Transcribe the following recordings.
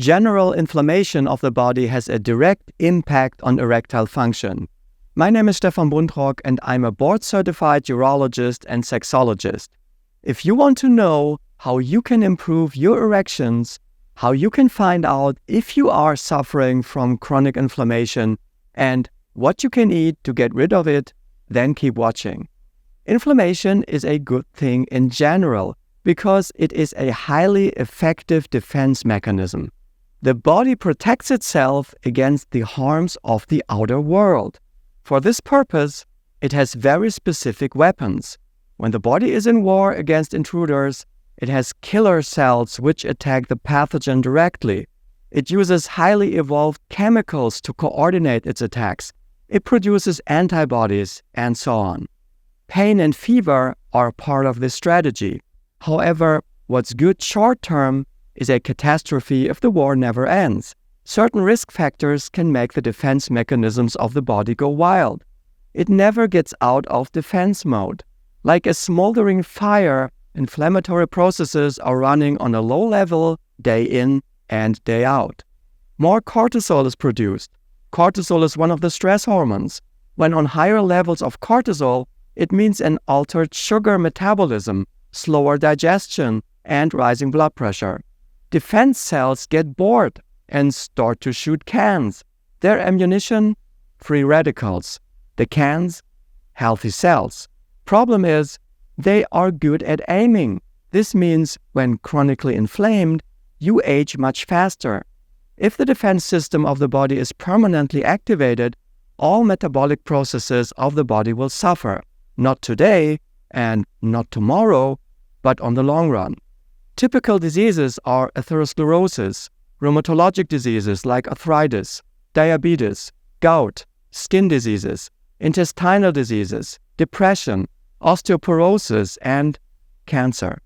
General inflammation of the body has a direct impact on erectile function. My name is Stefan Buntrock and I'm a board-certified urologist and sexologist. If you want to know how you can improve your erections, how you can find out if you are suffering from chronic inflammation, and what you can eat to get rid of it, then keep watching. Inflammation is a good thing in general because it is a highly effective defense mechanism. The body protects itself against the harms of the outer world. For this purpose, it has very specific weapons. When the body is in war against intruders, it has killer cells which attack the pathogen directly. It uses highly evolved chemicals to coordinate its attacks. It produces antibodies, and so on. Pain and fever are part of this strategy. However, what's good short-term is a catastrophe if the war never ends. Certain risk factors can make the defense mechanisms of the body go wild. It never gets out of defense mode. Like a smoldering fire, inflammatory processes are running on a low level day in and day out. More cortisol is produced. Cortisol is one of the stress hormones. When on higher levels of cortisol, it means an altered sugar metabolism, slower digestion, and rising blood pressure. Defense cells get bored and start to shoot cans. Their ammunition? Free radicals. The cans? Healthy cells. Problem is, they are good at aiming. This means when chronically inflamed, you age much faster. If the defense system of the body is permanently activated, all metabolic processes of the body will suffer. Not today and not tomorrow, but on the long run. Typical diseases are atherosclerosis, rheumatologic diseases like arthritis, diabetes, gout, skin diseases, intestinal diseases, depression, osteoporosis, and cancer.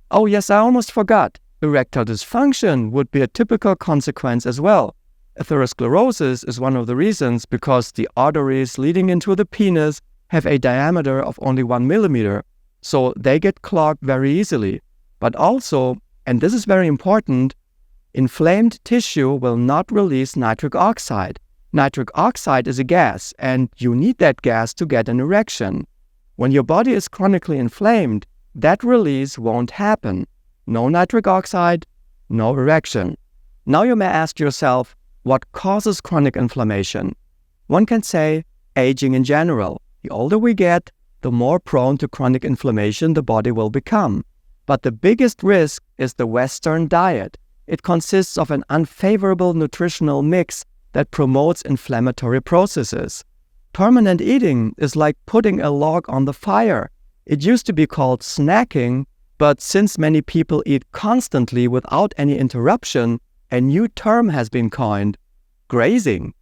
Oh yes, I almost forgot. Erectile dysfunction would be a typical consequence as well. Atherosclerosis is one of the reasons because the arteries leading into the penis have a diameter of only 1 millimeter, so they get clogged very easily. But also, and this is very important, inflamed tissue will not release nitric oxide. Nitric oxide is a gas, and you need that gas to get an erection. When your body is chronically inflamed, that release won't happen. No nitric oxide, no erection. Now you may ask yourself, what causes chronic inflammation? One can say aging in general. The older we get, the more prone to chronic inflammation the body will become. But the biggest risk is the Western diet. It consists of an unfavorable nutritional mix that promotes inflammatory processes. Permanent eating is like putting a log on the fire. It used to be called snacking, but since many people eat constantly without any interruption, a new term has been coined: grazing.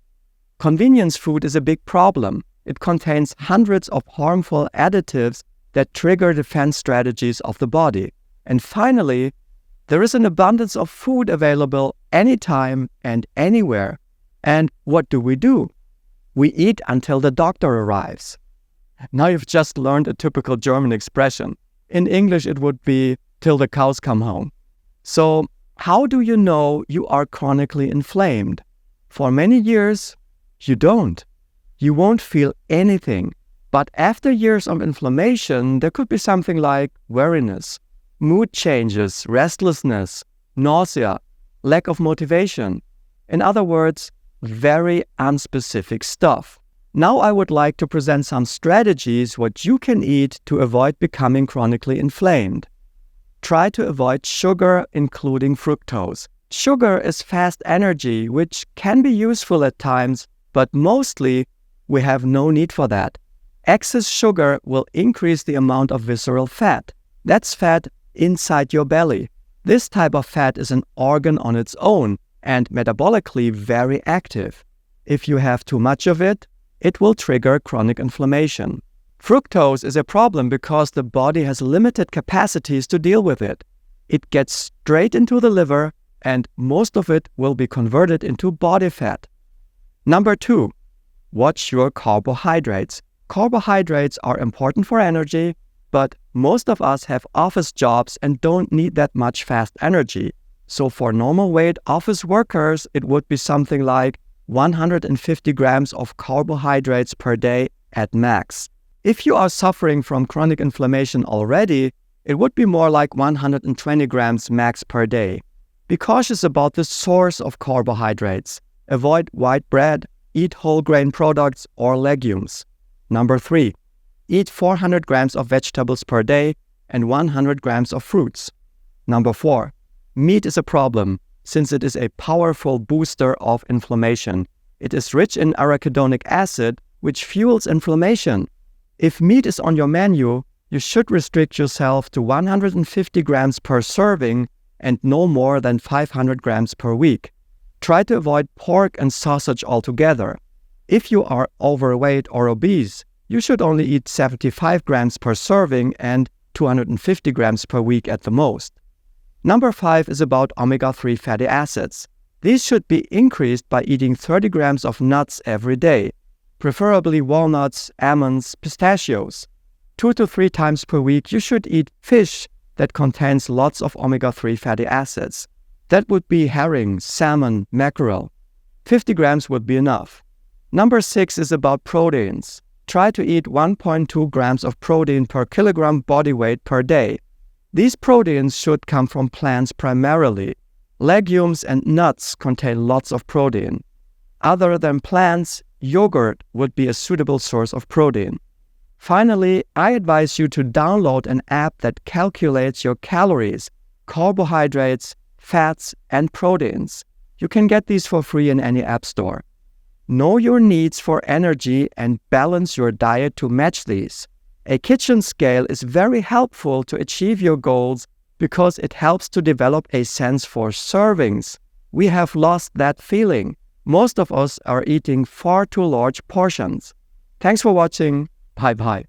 Convenience food is a big problem. It contains hundreds of harmful additives that trigger defense strategies of the body. And finally, there is an abundance of food available anytime and anywhere. And what do? We eat until the doctor arrives. Now you've just learned a typical German expression. In English it would be till the cows come home. So how do you know you are chronically inflamed? For many years, you don't. You won't feel anything. But after years of inflammation, there could be something like weariness, mood changes, restlessness, nausea, lack of motivation. In other words, very unspecific stuff. Now I would like to present some strategies what you can eat to avoid becoming chronically inflamed. Try to avoid sugar, including fructose. Sugar is fast energy, which can be useful at times, but mostly we have no need for that. Excess sugar will increase the amount of visceral fat. That's fat inside your belly. This type of fat is an organ on its own and metabolically very active. If you have too much of it, it will trigger chronic inflammation. Fructose is a problem because the body has limited capacities to deal with it. It gets straight into the liver and most of it will be converted into body fat. Number 2, watch your carbohydrates. Carbohydrates are important for energy, but most of us have office jobs and don't need that much fast energy. So for normal weight office workers, it would be something like 150 grams of carbohydrates per day at max. If you are suffering from chronic inflammation already, it would be more like 120 grams max per day. Be cautious about the source of carbohydrates. Avoid white bread, eat whole grain products or legumes. Number 3, eat 400 grams of vegetables per day and 100 grams of fruits. Number 4, meat is a problem since it is a powerful booster of inflammation. It is rich in arachidonic acid, which fuels inflammation. If meat is on your menu, you should restrict yourself to 150 grams per serving and no more than 500 grams per week. Try to avoid pork and sausage altogether. If you are overweight or obese, you should only eat 75 grams per serving and 250 grams per week at the most. Number 5 is about omega-3 fatty acids. These should be increased by eating 30 grams of nuts every day, preferably walnuts, almonds, pistachios. 2 to 3 times per week, you should eat fish that contains lots of omega-3 fatty acids. That would be herring, salmon, mackerel. 50 grams would be enough. Number 6 is about proteins. Try to eat 1.2 grams of protein per kilogram body weight per day. These proteins should come from plants primarily. Legumes and nuts contain lots of protein. Other than plants, yogurt would be a suitable source of protein. Finally, I advise you to download an app that calculates your calories, carbohydrates, fats, and proteins. You can get these for free in any app store. Know your needs for energy and balance your diet to match these. A kitchen scale is very helpful to achieve your goals because it helps to develop a sense for servings. We have lost that feeling. Most of us are eating far too large portions. Thanks for watching. Bye-bye.